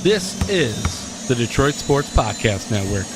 This is the Detroit Sports Podcast Network.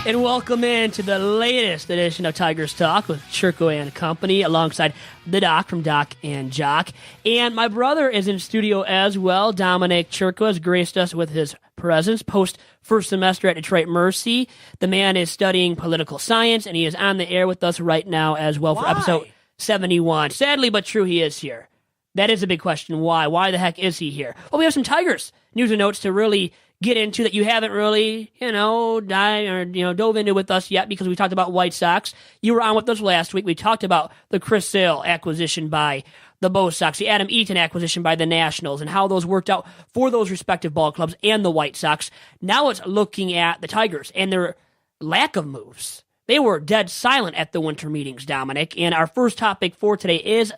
And welcome into the latest edition of Tigers Talk with Chirco and Company, alongside the Doc from Doc and Jock. And my brother is in studio as well. Dominic Chirco has graced us with his presence post first semester at Detroit Mercy. The man is studying political science, and he is on the air with us right now as well for episode 71. Sadly but true, he is here. That is a big question. Why? Why the heck is he here? Well, we have some Tigers news and notes to really get into that you haven't really, dove into with us yet, because we talked about White Sox. You were on with us last week. We talked about the Chris Sale acquisition by the Bo Sox, the Adam Eaton acquisition by the Nationals, and how those worked out for those respective ball clubs and the White Sox. Now it's looking at the Tigers and their lack of moves. They were dead silent at the winter meetings, Dominic. And our first topic for today is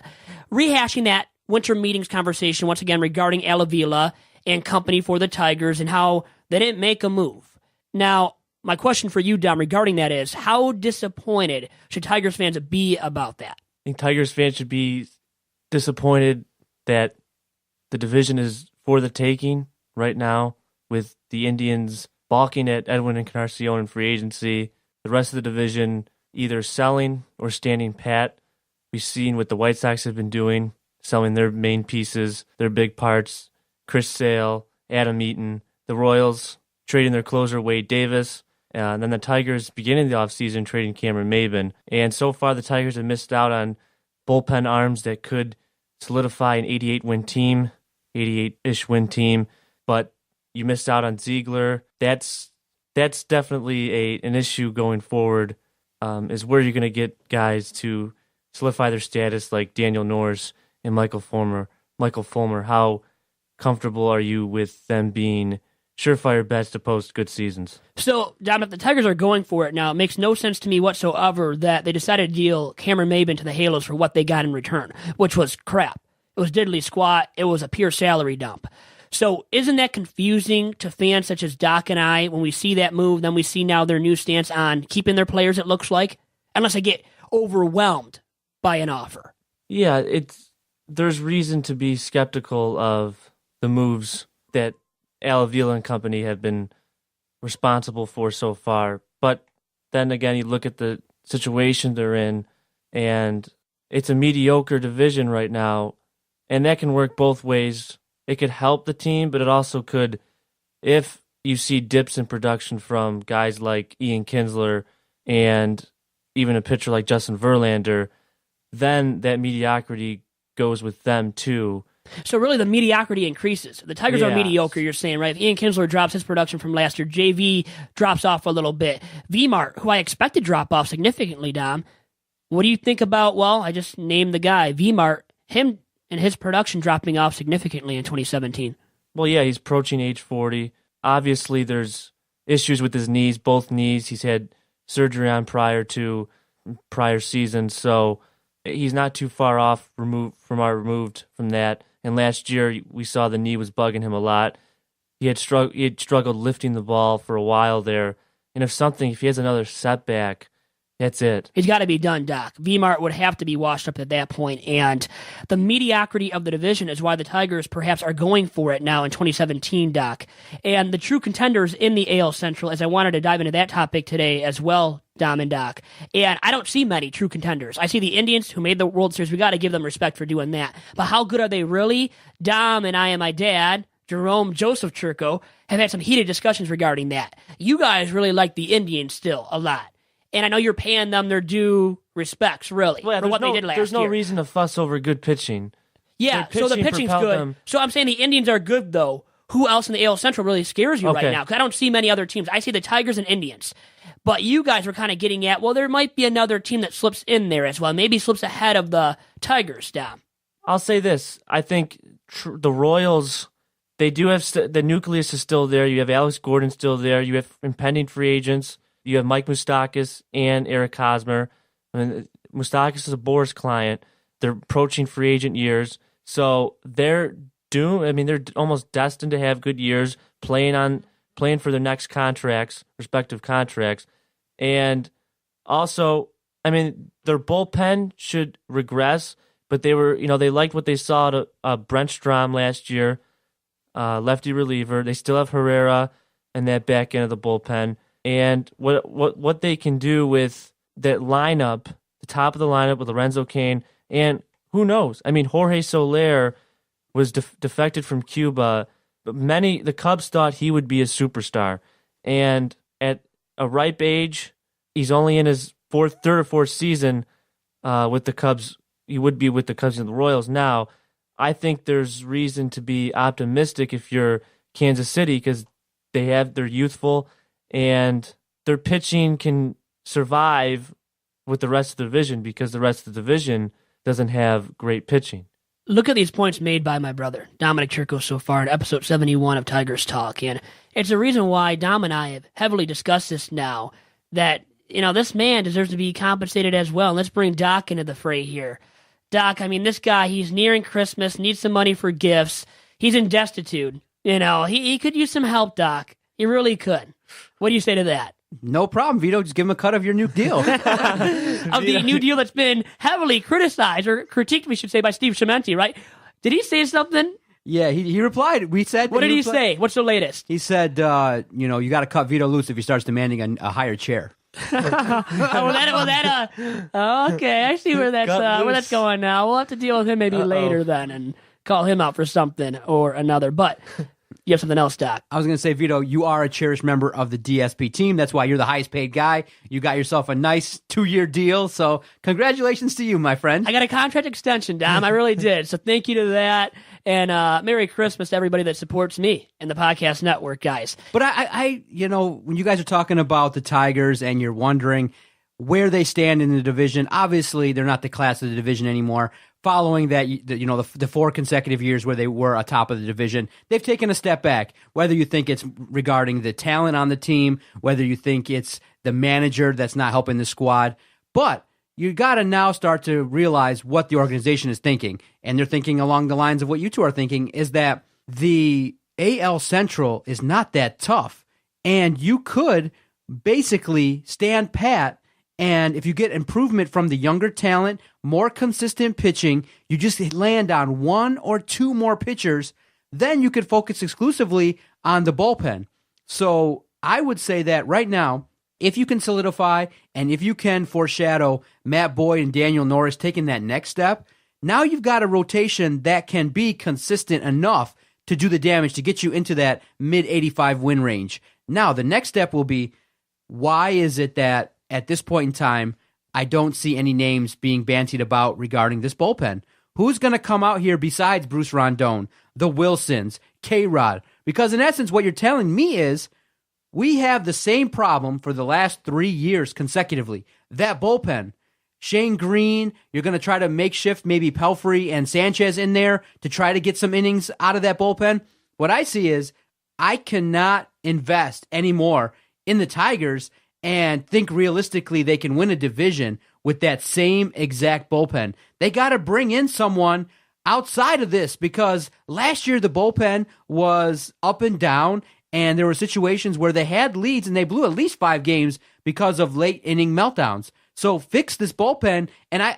rehashing that winter meetings conversation once again regarding Avila and company for the Tigers and how they didn't make a move. Now, my question for you, Dom, regarding that is, how disappointed should Tigers fans be about that? I think Tigers fans should be disappointed that the division is for the taking right now, with the Indians balking at Edwin Encarnacion in free agency, the rest of the division either selling or standing pat. We've seen what the White Sox have been doing, selling their main pieces, their big parts, Chris Sale, Adam Eaton, the Royals trading their closer Wade Davis, and then the Tigers beginning the offseason trading Cameron Maybin. And so far the Tigers have missed out on bullpen arms that could solidify an 88-win team, 88-ish win team, but you missed out on Ziegler. That's definitely an issue going forward, is where you're going to get guys to solidify their status like Daniel Norris and Michael Fulmer. How comfortable are you with them being surefire bets to post good seasons? So, Dom, if the Tigers are going for it now, it makes no sense to me whatsoever that they decided to deal Cameron Maybin to the Halos for what they got in return, which was crap. It was diddly squat. It was a pure salary dump. So isn't that confusing to fans such as Doc and I when we see that move, then we see now their new stance on keeping their players, it looks like, unless they get overwhelmed by an offer? Yeah, there's reason to be skeptical of the moves that Avila and company have been responsible for so far. But then again, you look at the situation they're in, and it's a mediocre division right now, and that can work both ways. It could help the team, but it also could, if you see dips in production from guys like Ian Kinsler and even a pitcher like Justin Verlander, then that mediocrity goes with them too. So really the mediocrity increases. The Tigers are mediocre, you're saying, right? If Ian Kinsler drops his production from last year, JV drops off a little bit. V-Mart, who I expect to drop off significantly, Dom, what do you think about, well, I just named the guy, V-Mart, him and his production dropping off significantly in 2017? Well, yeah, he's approaching age 40. Obviously, there's issues with his knees, both knees. He's had surgery on prior seasons, so he's not too far off removed from that. And last year, we saw the knee was bugging him a lot. He had struggled lifting the ball for a while there. And if he has another setback, that's it. He's got to be done, Doc. V-Mart would have to be washed up at that point. And the mediocrity of the division is why the Tigers perhaps are going for it now in 2017, Doc. And the true contenders in the AL Central, as I wanted to dive into that topic today as well, Dom and Doc. And I don't see many true contenders. I see the Indians, who made the World Series. We got to give them respect for doing that. But how good are they really? Dom and I and my dad, Jerome Joseph Chirco, have had some heated discussions regarding that. You guys really like the Indians still a lot. And I know you're paying them their due respects, really, for what they did last year. There's no reason to fuss over good pitching. Yeah, so the pitching's good. So I'm saying the Indians are good, though. Who else in the AL Central really scares you right now? Because I don't see many other teams. I see the Tigers and Indians. But you guys were kind of getting at, well, there might be another team that slips in there as well. Maybe slips ahead of the Tigers, Dom. I'll say this. I think the Royals, they do have the nucleus is still there. You have Alex Gordon still there. You have impending free agents. You have Mike Moustakas and Eric Hosmer. I mean, Moustakas is a Boris client. They're approaching free agent years, so they're doomed. I mean, they're almost destined to have good years playing for their next respective contracts, and also, I mean, their bullpen should regress, but they liked what they saw at Brent Strom last year, lefty reliever. They still have Herrera in that back end of the bullpen, and what they can do with that lineup, the top of the lineup with Lorenzo Cain, and who knows? I mean, Jorge Soler was defected from Cuba, but the Cubs thought he would be a superstar, and at a ripe age, he's only in his third or fourth season with the Cubs. He would be with the Cubs and the Royals now. I think there's reason to be optimistic if you're Kansas City because they're youthful and their pitching can survive with the rest of the division because the rest of the division doesn't have great pitching. Look at these points made by my brother, Dominic Chirco, so far in episode 71 of Tigers Talk. And it's a reason why Dom and I have heavily discussed this now, that, this man deserves to be compensated as well. And let's bring Doc into the fray here. Doc, I mean, this guy, he's nearing Christmas, needs some money for gifts. He's in destitute. He could use some help, Doc. He really could. What do you say to that? No problem, Vito. Just give him a cut of your new deal. Of the new deal that's been heavily criticized, or critiqued, we should say, by Steve Cementi, right? Did he say something? Yeah, he replied. We said. What did he say? What's the latest? He said, you got to cut Vito loose if he starts demanding a higher chair. Okay, I see where that's going now. We'll have to deal with him maybe later then and call him out for something or another. But you have something else, Doc. I was going to say, Vito, you are a cherished member of the DSP team. That's why you're the highest paid guy. You got yourself a nice 2-year deal. So congratulations to you, my friend. I got a contract extension, Dom. I really did. So thank you to that. And Merry Christmas to everybody that supports me and the podcast network, guys. But I when you guys are talking about the Tigers and you're wondering where they stand in the division, obviously they're not the class of the division anymore. Following that, the 4 consecutive years where they were atop of the division, they've taken a step back. Whether you think it's regarding the talent on the team, whether you think it's the manager that's not helping the squad, but you got to now start to realize what the organization is thinking. And they're thinking along the lines of what you two are thinking, is that the AL Central is not that tough. And you could basically stand pat, and if you get improvement from the younger talent, more consistent pitching, you just land on 1 or 2 more pitchers, then you could focus exclusively on the bullpen. So I would say that right now, if you can solidify and if you can foreshadow Matt Boyd and Daniel Norris taking that next step, now you've got a rotation that can be consistent enough to do the damage to get you into that mid-85 win range. Now, the next step will be, why is it that at this point in time, I don't see any names being bantied about regarding this bullpen? Who's going to come out here besides Bruce Rondon, the Wilsons, K-Rod? Because in essence, what you're telling me is, we have the same problem for the last 3 years consecutively. That bullpen. Shane Green, you're going to try to makeshift maybe Pelfrey and Sanchez in there to try to get some innings out of that bullpen. What I see is, I cannot invest anymore in the Tigers and think realistically they can win a division with that same exact bullpen. They got to bring in someone outside of this, because last year the bullpen was up and down, and there were situations where they had leads and they blew at least 5 games because of late inning meltdowns. So fix this bullpen, and I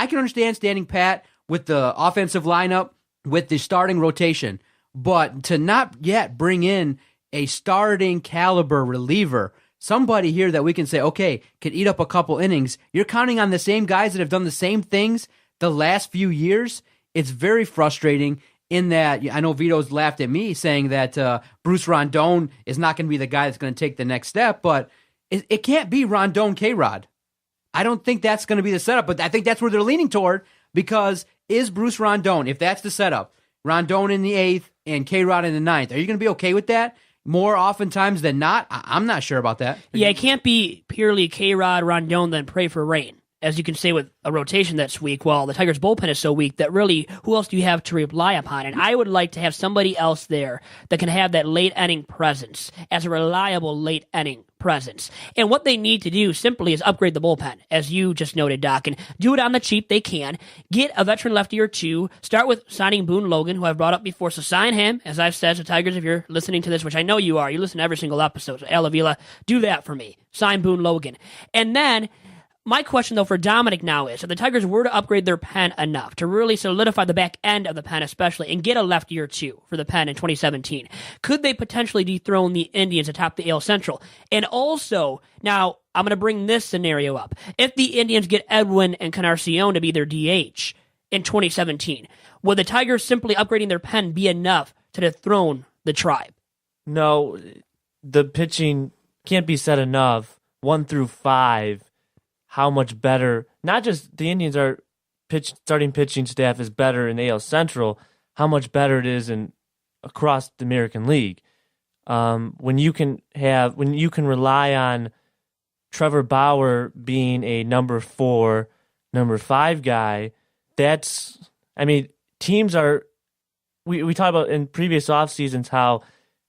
can understand standing pat with the offensive lineup, with the starting rotation, but to not yet bring in a starting caliber reliever, somebody here that we can say, okay, can eat up a couple innings. You're counting on the same guys that have done the same things the last few years. It's very frustrating. In that, I know Vito's laughed at me saying that Bruce Rondon is not going to be the guy that's going to take the next step, but it can't be Rondon K-Rod. I don't think that's going to be the setup, but I think that's where they're leaning toward, because is Bruce Rondon, if that's the setup, Rondon in the 8th and K-Rod in the 9th, are you going to be okay with that? More oftentimes than not, I'm not sure about that. Yeah, it can't be purely K-Rod, Rondon, then pray for rain. as you can say with a rotation that's weak, well, the Tigers' bullpen is so weak that really, who else do you have to rely upon? And I would like to have somebody else there that can have that late inning presence as a reliable late inning presence. And what they need to do simply is upgrade the bullpen, as you just noted, Doc, and do it on the cheap. They can get a veteran lefty or two. Start with signing Boone Logan, who I've brought up before. So sign him, as I've said. So Tigers, if you're listening to this, which I know you are, you listen to every single episode. So Avila, do that for me. Sign Boone Logan, and then. My question, though, for Dominic now is, if the Tigers were to upgrade their pen enough to really solidify the back end of the pen especially and get a lefty or two for the pen in 2017, could they potentially dethrone the Indians atop the AL Central? And also, now, I'm going to bring this scenario up. If the Indians get Edwin and Encarnacion to be their DH in 2017, would the Tigers simply upgrading their pen be enough to dethrone the Tribe? No, the pitching can't be said enough. 1 through 5. How much better, not just the Indians are starting pitching staff is better in AL Central, how much better it is across the American League. When you can rely on Trevor Bauer being a number 4, number 5 guy, teams are, we talked about in previous off seasons how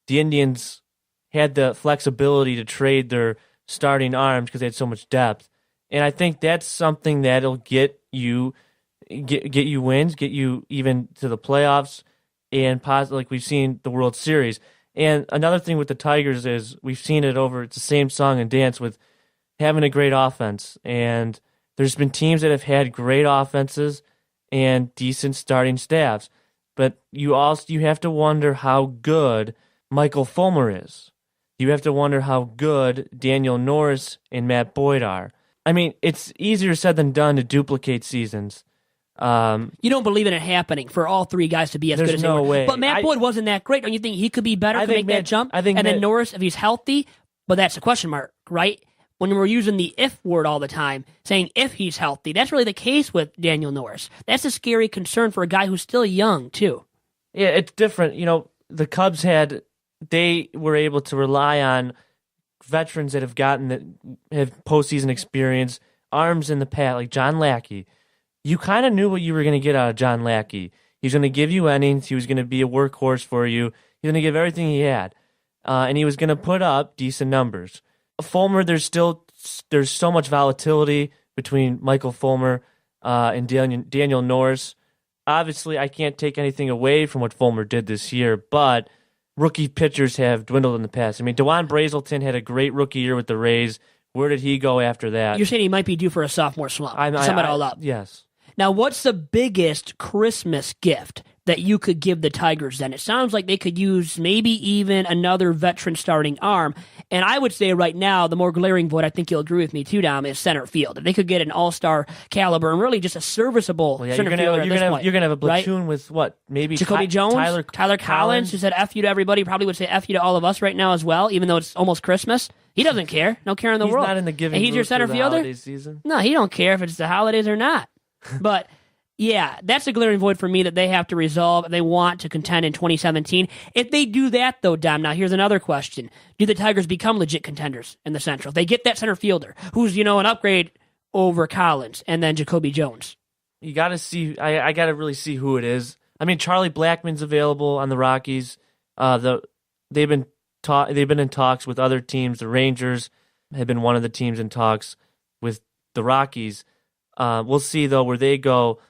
the Indians had the flexibility to trade their starting arms because they had so much depth. And I think that's something that'll get you wins, get you even to the playoffs, and possibly like we've seen the World Series. And another thing with the Tigers is we've seen it it's the same song and dance with having a great offense. And there's been teams that have had great offenses and decent starting staffs, but you have to wonder how good Michael Fulmer is. You have to wonder how good Daniel Norris and Matt Boyd are. I mean, it's easier said than done to duplicate seasons. You don't believe in it happening for all three guys to be as good as they were. Way. But Matt Boyd wasn't that great. Don't you think he could be better, make that jump? Then Norris, if he's healthy, but that's a question mark, right? When we're using the if word all the time, saying if he's healthy, that's really the case with Daniel Norris. That's a scary concern for a guy who's still young, too. Yeah, it's different. The Cubs they were able to rely on veterans that have postseason experience, arms in the past, like John Lackey. You kind of knew what you were going to get out of John Lackey. He was going to give you innings. He was going to be a workhorse for you. He was going to give everything he had, and he was going to put up decent numbers. Fulmer, there's so much volatility between Michael Fulmer and Daniel Norris. Obviously, I can't take anything away from what Fulmer did this year, but rookie pitchers have dwindled in the past. I mean, DeJuan Brazelton had a great rookie year with the Rays. Where did he go after that? You're saying he might be due for a sophomore slump. Sum it all up. Yes. Now, what's the biggest Christmas gift that you could give the Tigers then? It sounds like they could use maybe even another veteran starting arm. And I would say right now, the more glaring void, I think you'll agree with me too, Dom, is center field. If they could get an all-star caliber and really just a serviceable center fielder at this point. You're going to have a platoon with what? Maybe Jacoby Jones, Tyler Collins, who said F you to everybody, probably would say F you to all of us right now as well, even though it's almost Christmas. He doesn't care. No care in the world. He's not in the giving and he's your center fielder? Season. No, he don't care if it's the holidays or not. But yeah, that's a glaring void for me that they have to resolve if they want to contend in 2017. If they do that, though, Dom, now here's another question. Do the Tigers become legit contenders in the Central? If they get that center fielder, who's, an upgrade over Collins and then Jacoby Jones? You got to see, I got to really see who it is. I mean, Charlie Blackmon's available on the Rockies. They've been in talks with other teams. The Rangers have been one of the teams in talks with the Rockies. We'll see, though, where they go.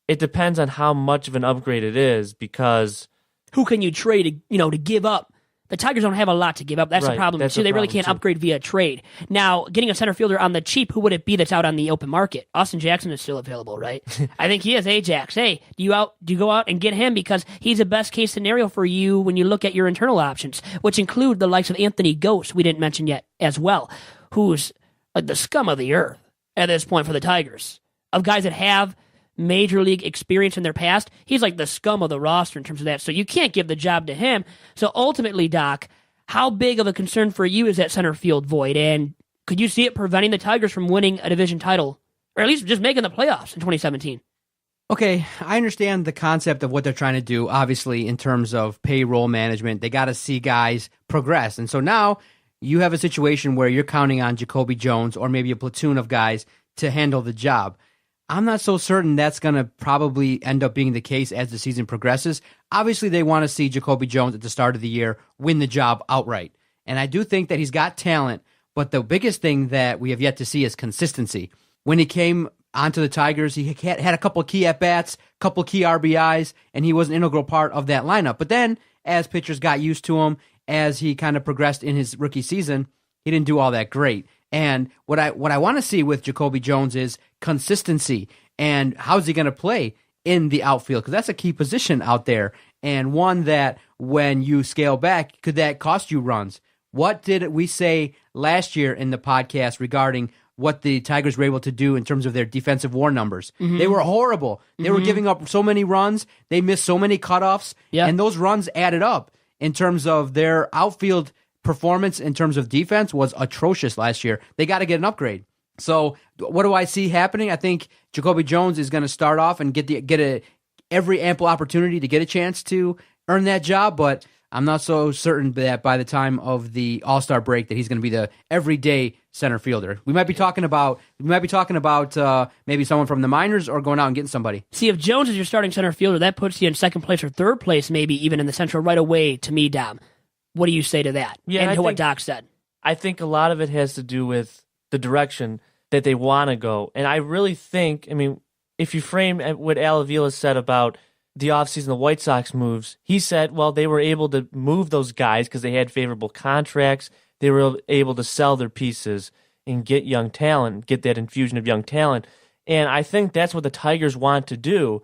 It depends on how much of an upgrade it is, because who can you trade to give up? The Tigers don't have a lot to give up. That's the problem, too. They really can't upgrade via trade. Now, getting a center fielder on the cheap, who would it be that's out on the open market? Austin Jackson is still available, right? I think he is. Ajax. Hey, do you go out and get him because he's a best-case scenario for you when you look at your internal options, which include the likes of Anthony Ghost, we didn't mention yet as well, who's like the scum of the earth at this point for the Tigers. Of guys that have major league experience in their past, he's like the scum of the roster in terms of that. So you can't give the job to him. So ultimately, Doc, how big of a concern for you is that center field void? And could you see it preventing the Tigers from winning a division title, or at least just making the playoffs in 2017? Okay, I understand the concept of what they're trying to do, obviously, in terms of payroll management. They got to see guys progress. And so now you have a situation where you're counting on Jacoby Jones or maybe a platoon of guys to handle the job. I'm not so certain that's going to probably end up being the case as the season progresses. Obviously, they want to see Jacoby Jones at the start of the year win the job outright. And I do think that he's got talent, but the biggest thing that we have yet to see is consistency. When he came onto the Tigers, he had a couple of key at-bats, a couple of key RBIs, and he was an integral part of that lineup. But then, as pitchers got used to him, as he kind of progressed in his rookie season, he didn't do all that great. And what I want to see with Jacoby Jones is consistency and how's he going to play in the outfield, because that's a key position out there, and one that when you scale back, could that cost you runs? What did we say last year in the podcast regarding what the Tigers were able to do in terms of their defensive WAR numbers? Mm-hmm. They were horrible. They were giving up so many runs. They missed so many cutoffs, and those runs added up in terms of their outfield performance. In terms of defense was atrocious last year. They got to get an upgrade. So what do I see happening? I think Jacoby Jones is going to start off and get every ample opportunity to get a chance to earn that job, but I'm not so certain that by the time of the All-Star break that he's going to be the everyday center fielder. We might be talking about maybe someone from the minors or going out and getting somebody. See, if Jones is your starting center fielder, that puts you in second place or third place, maybe even in the Central right away. To me, Dom, what do you say to that? Yeah, and to what Doc said. I think a lot of it has to do with the direction that they want to go, and I really think, I mean, if you frame what Avila said about the offseason, the White Sox moves, he said, well, they were able to move those guys because they had favorable contracts. They were able to sell their pieces and get young talent, get that infusion of young talent. And I think that's what the Tigers want to do.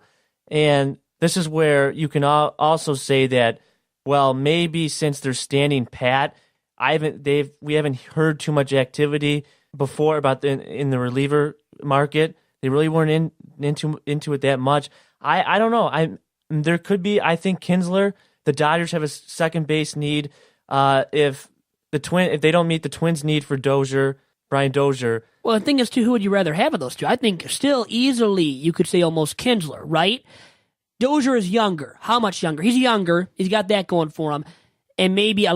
And this is where you can also say that, well, maybe since they're standing pat, we haven't heard too much activity before about in the reliever market. They really weren't into it that much. I don't know. There could be. I think Kinsler. The Dodgers have a second base need. If they don't meet the Twins' need for Brian Dozier. Well, the thing is, too, who would you rather have of those two? I think still easily you could say almost Kinsler, right? Dozier is younger. How much younger? He's younger. He's got that going for him, and maybe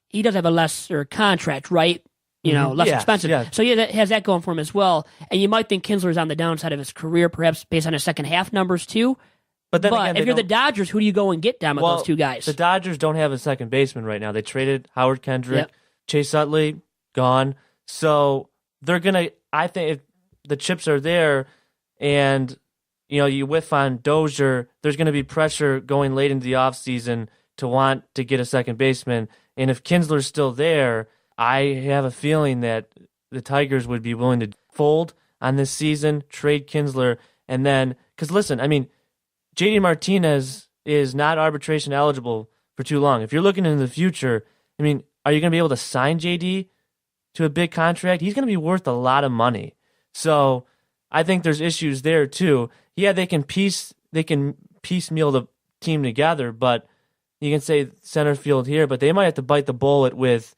he does have a lesser contract, right? You know, less expensive. Yes. So he has that going for him as well. And you might think Kinsler's on the downside of his career, perhaps based on his second half numbers too. But again, if you're the Dodgers, who do you go and get down with those two guys? The Dodgers don't have a second baseman right now. They traded Howard Kendrick, Chase Utley, gone. So they're gonna. I think if the chips are there, and you whiff on Dozier, there's going to be pressure going late into the offseason to want to get a second baseman. And if Kinsler's still there, I have a feeling that the Tigers would be willing to fold on this season, trade Kinsler, and then, because listen, I mean, JD Martinez is not arbitration eligible for too long. If you're looking into the future, I mean, are you going to be able to sign JD to a big contract? He's going to be worth a lot of money. So I think there's issues there too. Yeah, they can piecemeal the team together, but you can say center field here, but they might have to bite the bullet with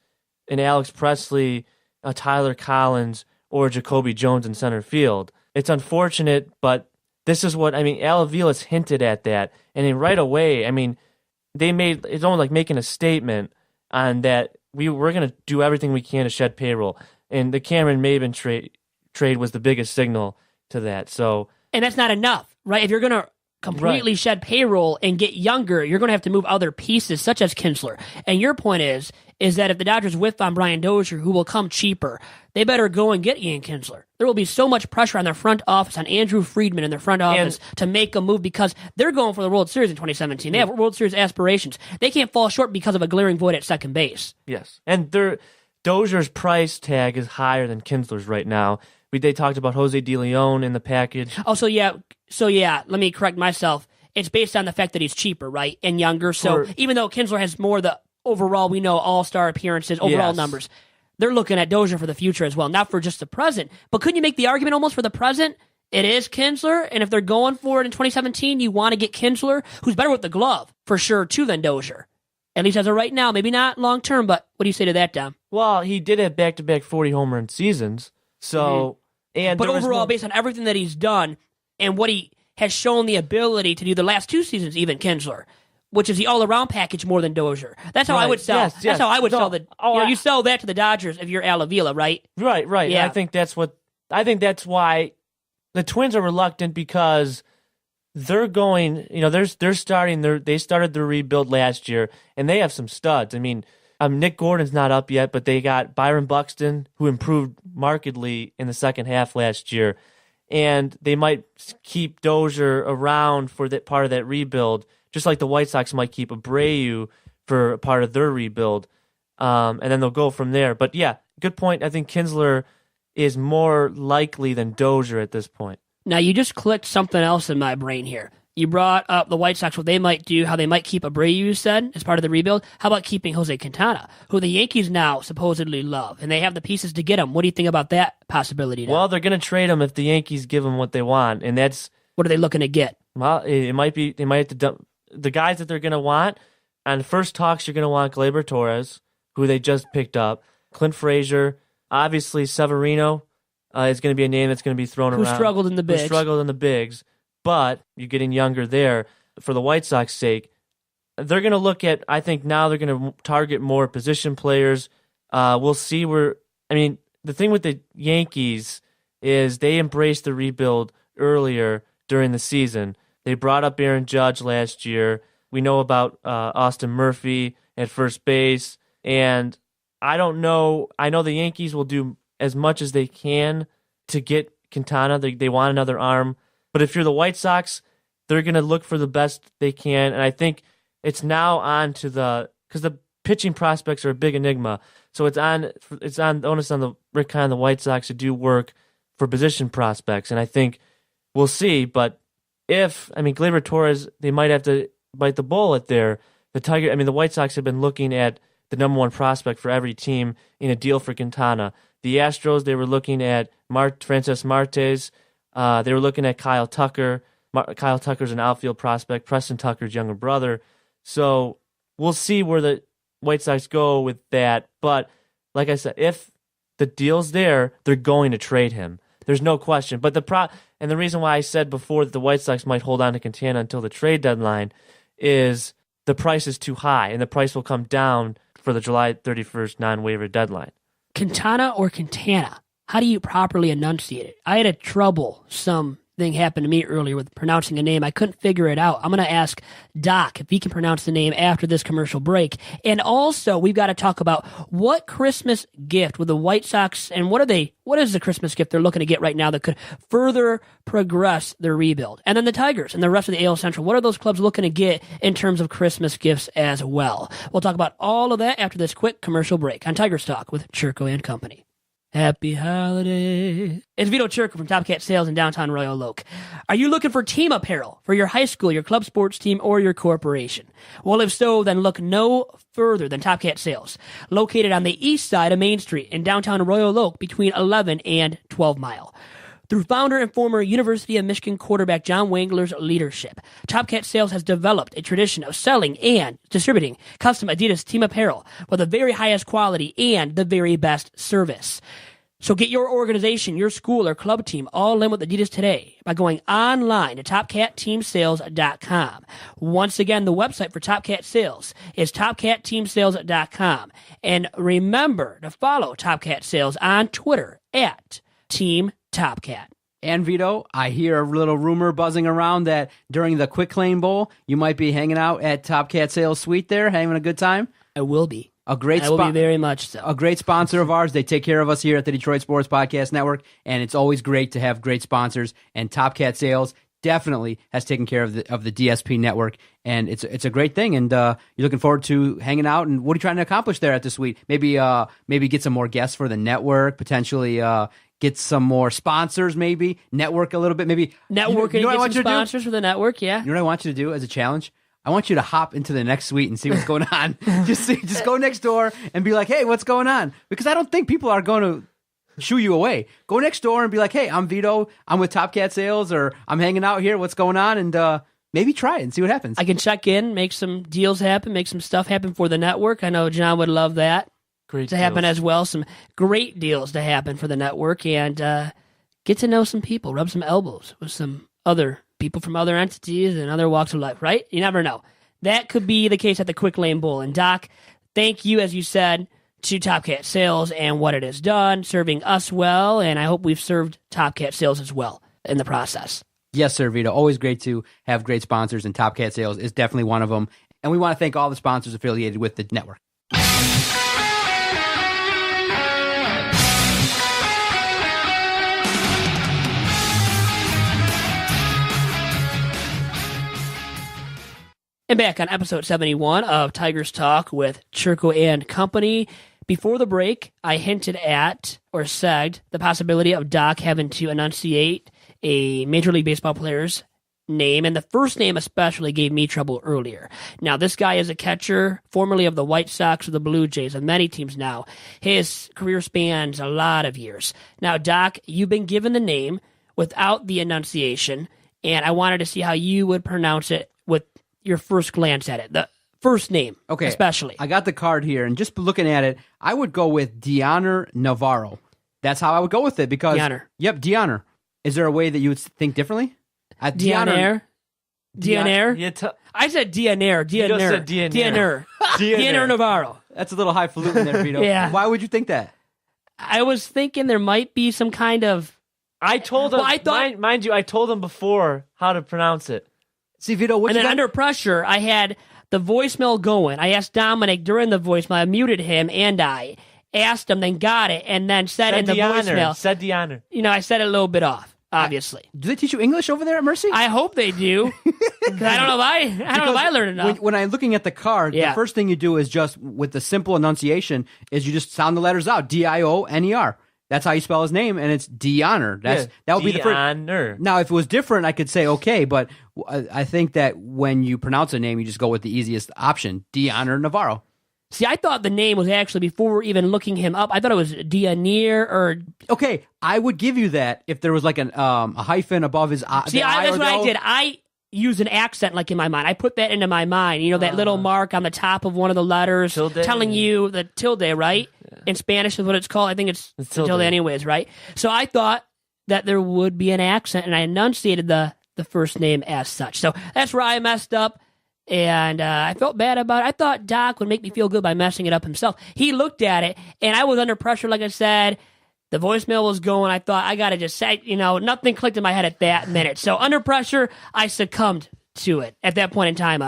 an Alex Presley, a Tyler Collins, or Jacoby Jones in center field. It's unfortunate, but this is what, I mean, Avila's hinted at that. And then right away, I mean, it's almost like making a statement on that we're going to do everything we can to shed payroll. And the Cameron Maben trade was the biggest signal to that. So, and that's not enough, right? If you're going to completely shed payroll and get younger, you're going to have to move other pieces, such as Kinsler. And your point is that if the Dodgers whiff on Brian Dozier, who will come cheaper, they better go and get Ian Kinsler. There will be so much pressure on their front office, on Andrew Friedman and their front office to make a move because they're going for the World Series in 2017. They have World Series aspirations. They can't fall short because of a glaring void at second base. Yes. And Dozier's price tag is higher than Kinsler's right now. They talked about Jose De Leon in the package. Oh, so yeah, let me correct myself. It's based on the fact that he's cheaper, right, and younger. So even though Kinsler has more the overall, we know, all-star appearances, overall numbers, they're looking at Dozier for the future as well, not for just the present. But couldn't you make the argument almost for the present? It is Kinsler, and if they're going for it in 2017, you want to get Kinsler, who's better with the glove, for sure, too, than Dozier. At least as of right now, maybe not long-term, but what do you say to that, Dom? Well, he did have back-to-back 40 home run seasons, so... But overall, based on everything that he's done and what he has shown the ability to do the last two seasons, even Kinsler, which is the all-around package more than Dozier. That's how I would sell. That's how I would sell you sell that to the Dodgers if you're Avila, right? Right. Yeah. And I think that's what I think that's why the Twins are reluctant, because they're going, they started their rebuild last year, and they have some studs. I mean, Nick Gordon's not up yet, but they got Byron Buxton, who improved markedly in the second half last year, and they might keep Dozier around for that part of that rebuild, just like the White Sox might keep Abreu for a part of their rebuild, and then they'll go from there. But yeah, good point. I think Kinsler is more likely than Dozier at this point. Now, you just clicked something else in my brain here. You brought up the White Sox, what they might do, how they might keep Abreu, you said, as part of the rebuild. How about keeping Jose Quintana, who the Yankees now supposedly love, and they have the pieces to get him? What do you think about that possibility now? Well, they're going to trade him if the Yankees give him what they want, and that's... What are they looking to get? Well, it might be, they might have to dump the guys that they're going to want. On first talks, you're going to want Gleyber Torres, who they just picked up, Clint Frazier, obviously Severino is going to be a name that's going to be thrown around. Who struggled in the bigs. But you're getting younger there. For the White Sox sake, they're going to look at, I think now they're going to target more position players. We'll see where, I mean, the thing with the Yankees is they embraced the rebuild earlier during the season. They brought up Aaron Judge last year. We know about Austin Murphy at first base. And I don't know. I know the Yankees will do as much as they can to get Quintana. They want another arm. But if you're the White Sox, they're going to look for the best they can. And I think it's now on to because the pitching prospects are a big enigma. So it's on onus on the Rick Hahn, the White Sox, to do work for position prospects. And I think we'll see. But Gleyber Torres, they might have to bite the bullet there. The White Sox have been looking at the number one prospect for every team in a deal for Quintana. The Astros, they were looking at Francis Martes. They were looking at Kyle Tucker. Kyle Tucker's an outfield prospect, Preston Tucker's younger brother. So we'll see where the White Sox go with that. But like I said, if the deal's there, they're going to trade him. There's no question. But and the reason why I said before that the White Sox might hold on to Quintana until the trade deadline is the price is too high, and the price will come down for the July 31st non-waiver deadline. Quintana or Quintana? How do you properly enunciate it? I had something happened to me earlier with pronouncing a name. I couldn't figure it out. I'm going to ask Doc if he can pronounce the name after this commercial break. And also, we've got to talk about what Christmas gift with the White Sox, and what is the Christmas gift they're looking to get right now that could further progress their rebuild? And then the Tigers and the rest of the AL Central, what are those clubs looking to get in terms of Christmas gifts as well? We'll talk about all of that after this quick commercial break on Tigers Talk with Chirco and Company. Happy holidays. It's Vito Chirco from Top Cat Sales in downtown Royal Oak. Are you looking for team apparel for your high school, your club sports team, or your corporation? Well, if so, then look no further than Top Cat Sales, located on the east side of Main Street in downtown Royal Oak between 11 and 12 Mile. Through founder and former University of Michigan quarterback John Wangler's leadership, Top Cat Sales has developed a tradition of selling and distributing custom Adidas team apparel with the very highest quality and the very best service. So get your organization, your school, or club team all in with Adidas today by going online to TopCatTeamSales.com. Once again, the website for Top Cat Sales is TopCatTeamSales.com. And remember to follow Top Cat Sales on Twitter at Team Top Cat. And Vito, I hear a little rumor buzzing around that during the Quick Lane Bowl, you might be hanging out at Top Cat Sales Suite there, having a good time. I will be. I will be very much so. A great sponsor of ours. They take care of us here at the Detroit Sports Podcast Network, and it's always great to have great sponsors. And Top Cat Sales definitely has taken care of the DSP network, and it's a great thing. And you're looking forward to hanging out. And what are you trying to accomplish there at the suite? Maybe get some more guests for the network. Potentially get some more sponsors. Maybe network a little bit. Maybe networking. You know get some sponsors for the network. Yeah. You know what I want you to do as a challenge? I want you to hop into the next suite and see what's going on. just go next door and be like, hey, what's going on? Because I don't think people are going to shoo you away. Go next door and be like, hey, I'm Vito. I'm with Top Cat Sales, or I'm hanging out here. What's going on? And maybe try it and see what happens. I can check in, make some deals happen, make some stuff happen for the network. I know John would love that to happen as well. Some great deals to happen for the network, and get to know some people, rub some elbows with some other people from other entities and other walks of life, right? You never know. That could be the case at the Quick Lane Bowl. And Doc, thank you, as you said, to Top Cat Sales and what it has done, serving us well, and I hope we've served Top Cat Sales as well in the process. Yes, sir, Vito. Always great to have great sponsors, and Top Cat Sales is definitely one of them. And we want to thank all the sponsors affiliated with the network. And back on episode 71 of Tigers Talk with Chirco and Company. Before the break, I hinted at or said the possibility of Doc having to enunciate a Major League Baseball player's name, and the first name especially gave me trouble earlier. Now, this guy is a catcher, formerly of the White Sox or the Blue Jays, of many teams now. His career spans a lot of years. Now, Doc, you've been given the name without the enunciation, and I wanted to see how you would pronounce it with your first glance at it. The first name, okay, especially. I got the card here, and just looking at it, I would go with Dioner Navarro. That's how I would go with it because... Dioner. Yep, Dioner. Is there a way that you would think differently? Dioner. I said Dioner. Vito said Dioner. Dioner Navarro. That's a little highfalutin there, Vito. Yeah. Why would you think that? I was thinking there might be some kind of... I told him, mind you, I told him before how to pronounce it. See, Vito, what and then under pressure, I had the voicemail going. I asked Dominic during the voicemail. I muted him, and I asked him, then got it, and then said in the voicemail. Said Dioner. I said it a little bit off, obviously. Do they teach you English over there at Mercy? I hope they do. 'Cause I don't know if I learned enough. When I'm looking at the card, the first thing you do is just, with the simple enunciation, is you just sound the letters out. Dioner. That's how you spell his name, and it's Dioner. That would be the first. Now, if it was different, I could say okay, but I think that when you pronounce a name, you just go with the easiest option, Dioner Navarro. See, I thought the name was actually, before even looking him up, I thought it was Dioner or... Okay, I would give you that if there was like a hyphen above his eye. See, that's what I did. I used an accent like in my mind. I put that into my mind. That little mark on the top of one of the letters telling you the tilde, right? In Spanish is what it's called. I think it's tilde anyways, right? So I thought that there would be an accent, and I enunciated the first name as such. So that's where I messed up, and I felt bad about it. I thought Doc would make me feel good by messing it up himself. He looked at it, and I was under pressure, like I said. The voicemail was going. I thought, I got to just say, nothing clicked in my head at that minute. So under pressure, I succumbed to it at that point in time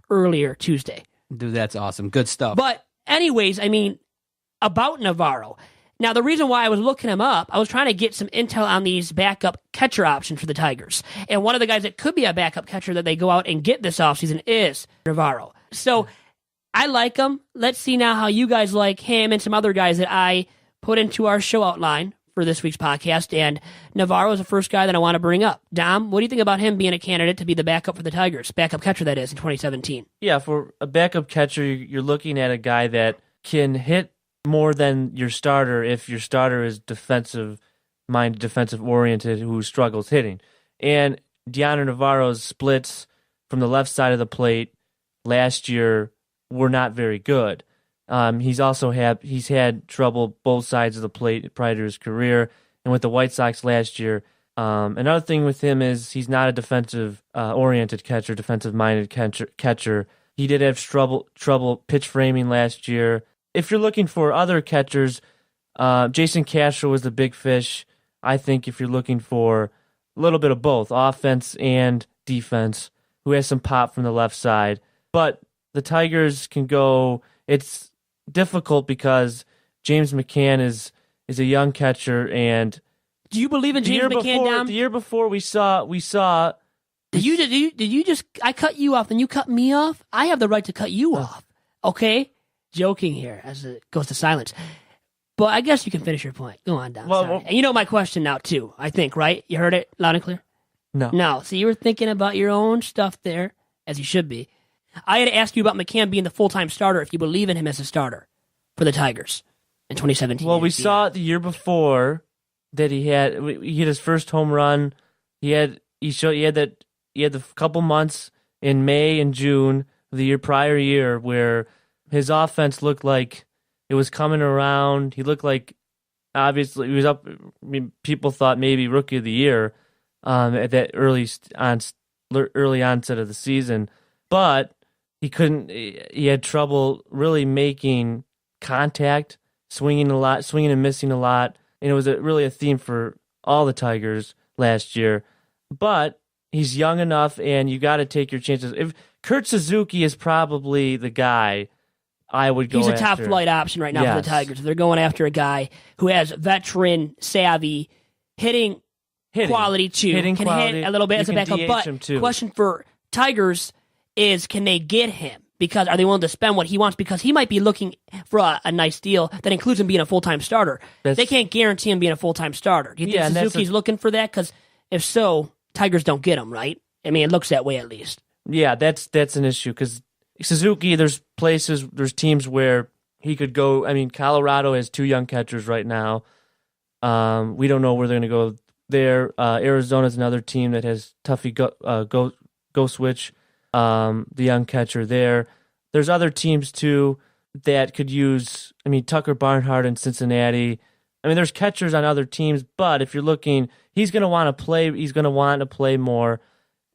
earlier Tuesday. Dude, that's awesome. Good stuff. But anyways, about Navarro. Now, the reason why I was looking him up, I was trying to get some intel on these backup catcher options for the Tigers. And one of the guys that could be a backup catcher that they go out and get this offseason is Navarro. So I like him. Let's see now how you guys like him and some other guys that I put into our show outline for this week's podcast. And Navarro is the first guy that I want to bring up. Dom, what do you think about him being a candidate to be the backup for the Tigers? Backup catcher, that is, in 2017. Yeah, for a backup catcher, you're looking at a guy that can hit more than your starter if your starter is defensive-minded, defensive-oriented, who struggles hitting. And Dioner Navarro's splits from the left side of the plate last year were not very good. He's had trouble both sides of the plate prior to his career, and with the White Sox last year. Another thing with him is he's not a defensive-oriented catcher, defensive-minded catcher. He did have trouble pitch framing last year. If you're looking for other catchers, Jason Castro was the big fish. I think if you're looking for a little bit of both, offense and defense, who has some pop from the left side. But the Tigers can go... It's difficult because James McCann is a young catcher, and... Do you believe in James McCann, Dom? The year before, we saw... Did you just... I cut you off, and you cut me off? I have the right to cut you off, okay? Joking here as it goes to silence. But I guess you can finish your point. Go on, Dom. Well, and you know my question now, too, I think, right? You heard it loud and clear? No. So you were thinking about your own stuff there, as you should be. I had to ask you about McCann being the full-time starter, if you believe in him as a starter for the Tigers in 2017. Well, we saw it the year before that he hit his first home run. He had the couple months in May and June of the prior year where his offense looked like it was coming around. He looked like, obviously, he was up. People thought maybe Rookie of the Year at that early onset of the season, but he couldn't. He had trouble really making contact swinging and missing a lot. And it was really a theme for all the Tigers last year. But he's young enough, and you got to take your chances. If Kurt Suzuki is probably the guy I would go after. He's a top flight option right now for the Tigers. They're going after a guy who has veteran savvy, hitting quality too. Can hit a little bit as a backup. But question for Tigers is, can they get him? Because are they willing to spend what he wants? Because he might be looking for a nice deal that includes him being a full-time starter. They can't guarantee him being a full-time starter. Do you think Suzuki's looking for that? Because if so, Tigers don't get him, right? I mean, it looks that way at least. Yeah, that's an issue because Suzuki, there's teams where he could go. I mean, Colorado has 2 young catchers right now. We don't know where they're going to go there. Arizona's another team that has Tuffy go switch. The young catcher there. There's other teams too that could use. I mean, Tucker Barnhart in Cincinnati. I mean, there's catchers on other teams, but if you're looking, he's going to want to play. He's going to want to play more,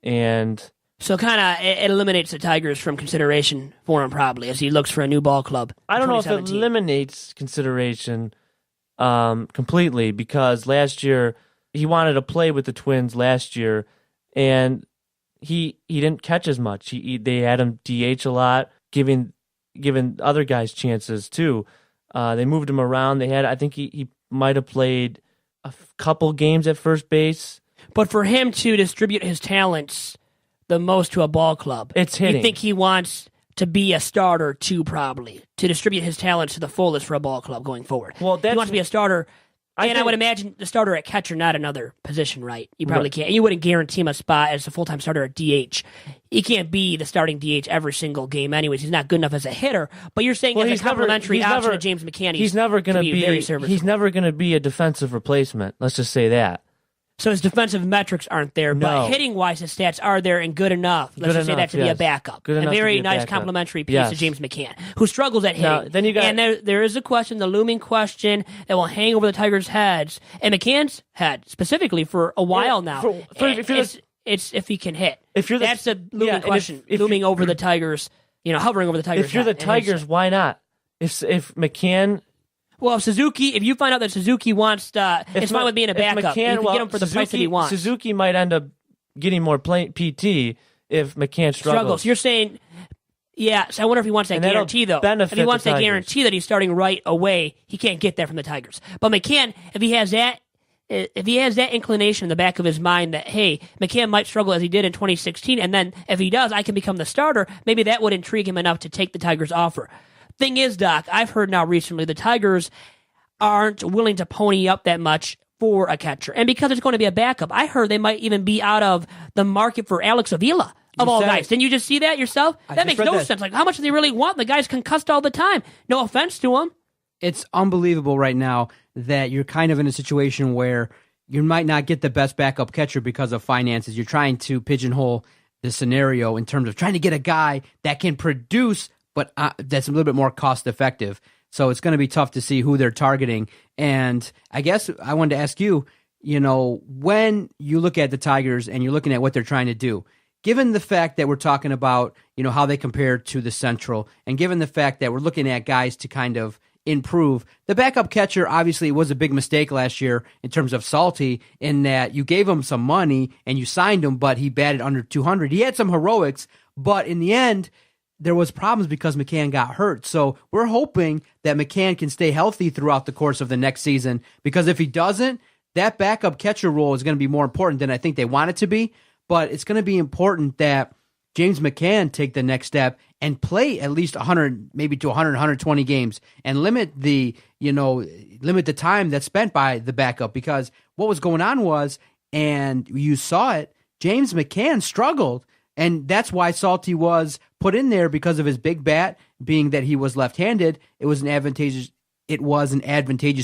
and so kind of it eliminates the Tigers from consideration for him probably as he looks for a new ball club. I don't know if it eliminates consideration completely because last year he wanted to play with the Twins last year, and he didn't catch as much. They had him DH a lot, giving other guys chances too. They moved him around. I think he might have played a couple games at first base. But for him to distribute his talents the most to a ball club, it's hitting. You think he wants to be a starter too, probably, to distribute his talents to the fullest for a ball club going forward. Well, he wants to be a starter. I would imagine the starter at catcher, not another position, right? You probably can't. You wouldn't guarantee him a spot as a full-time starter at DH. He can't be the starting DH every single game anyways. He's not good enough as a hitter. But you're saying as a complimentary option to James McCann, he's never going to be very serviceable. He's never going to be a defensive replacement. Let's just say that. So his defensive metrics aren't there, but hitting-wise, his stats are there and good enough. Let's just say that to be a backup. A very nice complimentary piece to James McCann, who struggles at hitting. And there is a question, the looming question that will hang over the Tigers' heads, and McCann's head specifically for a while now. It's if he can hit. That's the looming question, looming over the Tigers, hovering over the Tigers' head. If you're the Tigers, why not? If McCann... Well, if you find out that Suzuki wants to, it's fine with being a backup. You can get him for the price that he wants. Suzuki might end up getting more PT if McCann struggles. You're saying, so I wonder if he wants that guarantee, though. If he wants that guarantee that he's starting right away, he can't get that from the Tigers. But McCann, if he has that inclination in the back of his mind that, hey, McCann might struggle as he did in 2016, and then if he does, I can become the starter, maybe that would intrigue him enough to take the Tigers' offer. Thing is, Doc, I've heard now recently the Tigers aren't willing to pony up that much for a catcher. And because it's going to be a backup, I heard they might even be out of the market for Alex Avila, of all guys. Didn't you just see that yourself? That makes no sense. Like, how much do they really want? The guy's concussed all the time. No offense to him. It's unbelievable right now that you're kind of in a situation where you might not get the best backup catcher because of finances. You're trying to pigeonhole the scenario in terms of trying to get a guy that can produce but that's a little bit more cost-effective. So it's going to be tough to see who they're targeting. And I guess I wanted to ask you, when you look at the Tigers and you're looking at what they're trying to do, given the fact that we're talking about, how they compare to the Central, and given the fact that we're looking at guys to kind of improve, the backup catcher obviously was a big mistake last year in terms of Salty, in that you gave him some money and you signed him, but he batted under 200. He had some heroics, but in the end, there was problems because McCann got hurt. So we're hoping that McCann can stay healthy throughout the course of the next season, because if he doesn't, that backup catcher role is going to be more important than I think they want it to be. But it's going to be important that James McCann take the next step and play at least 100, maybe to 100, 120 games, and limit the time that's spent by the backup, because what was going on was, and you saw it, James McCann struggled. And that's why Salty was put in there, because of his big bat, being that he was left-handed. It was an advantageous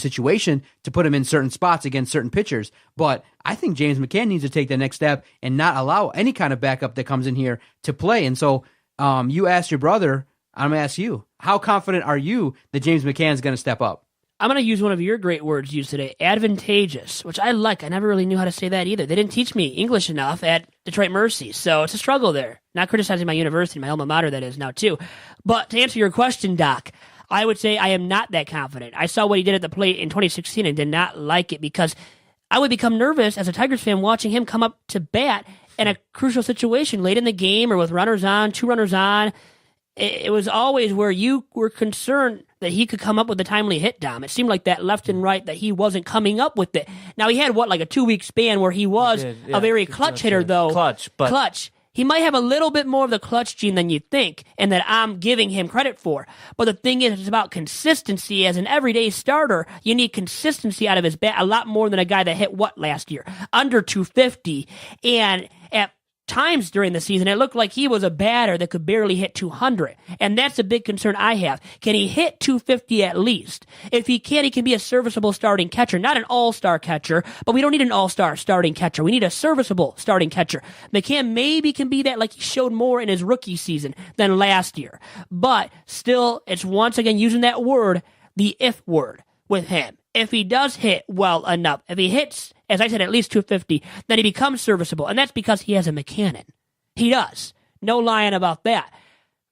situation to put him in certain spots against certain pitchers. But I think James McCann needs to take the next step and not allow any kind of backup that comes in here to play. And so you asked your brother, I'm going to ask you, how confident are you that James McCann is going to step up? I'm going to use one of your great words used today, advantageous, which I like. I never really knew how to say that either. They didn't teach me English enough at Detroit Mercy, so it's a struggle there. Not criticizing my university, my alma mater that is now too. But to answer your question, Doc, I would say I am not that confident. I saw what he did at the plate in 2016 and did not like it because I would become nervous as a Tigers fan watching him come up to bat in a crucial situation late in the game or with runners on, 2 runners on. It was always where you were concerned that he could come up with a timely hit, Dom. It seemed like that left and right that he wasn't coming up with it. Now, he had, like a 2-week span where he was a very clutch hitter, though. Clutch. He might have a little bit more of the clutch gene than you think, and that I'm giving him credit for. But the thing is, it's about consistency. As an everyday starter, you need consistency out of his bat a lot more than a guy that hit last year? Under 250. And at times during the season, it looked like he was a batter that could barely hit 200. And that's a big concern I have. Can he hit 250 at least? If he can, he can be a serviceable starting catcher. Not an all-star catcher, but we don't need an all-star starting catcher. We need a serviceable starting catcher. McCann maybe can be that, like he showed more in his rookie season than last year. But still, it's once again using that word, the if word, with him. If he does hit well enough, if he hits, as I said, at least 250, then he becomes serviceable. And that's because he has a McCann. He does. No lying about that.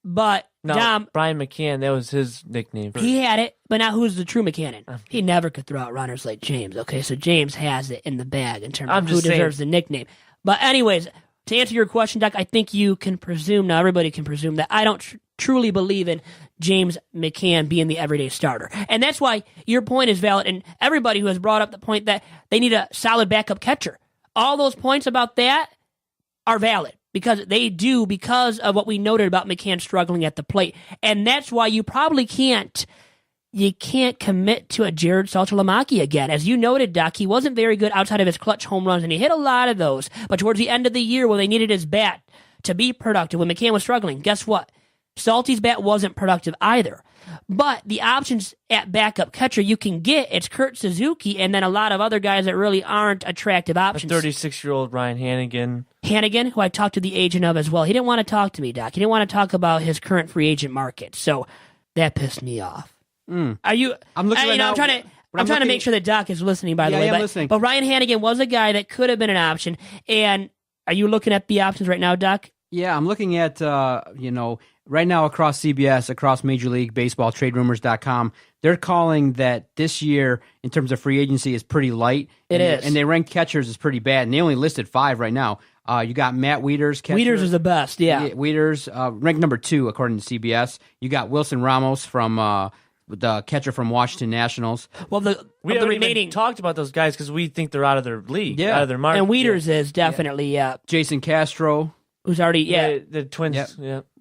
But no, Dom, Brian McCann, that was his nickname. He had it, but now who's the true McCann? He never could throw out runners like James. Okay, so James has it in the bag in terms of who deserves the nickname. But anyways, to answer your question, Doc, I think you can presume, now everybody can presume, that I don't truly believe in James McCann being the everyday starter. And that's why your point is valid, and everybody who has brought up the point that they need a solid backup catcher. All those points about that are valid, because they do, because of what we noted about McCann struggling at the plate. And that's why you probably can't commit to a Jared Saltalamacchi again. As you noted, Doc, he wasn't very good outside of his clutch home runs, and he hit a lot of those. But towards the end of the year, when they needed his bat to be productive, when McCann was struggling, guess what? Salty's bat wasn't productive either. But the options at backup catcher you can get, it's Kurt Suzuki and then a lot of other guys that really aren't attractive options. A 36-year-old Ryan Hannigan, who I talked to the agent of as well. He didn't want to talk to me, Doc. He didn't want to talk about his current free agent market. So that pissed me off. Are you? I'm looking right now. I'm trying to make sure that Doc is listening, by the way. I'm listening. But Ryan Hannigan was a guy that could have been an option. And are you looking at the options right now, Doc? Yeah, I'm looking at, right now across CBS, across Major League Baseball, TradeRumors.com, they're calling that this year, in terms of free agency, is pretty light. It is. And they ranked catchers as pretty bad, and they only listed 5 right now. You got Matt Wieters. Catcher. Wieters is the best, yeah. Wieters, ranked number 2, according to CBS. You got Wilson Ramos from the catcher from Washington Nationals. Well, we haven't even talked about those guys because we think they're out of their league, out of their market. And Wieters is definitely, Jason Castro. Who's already, the Twins,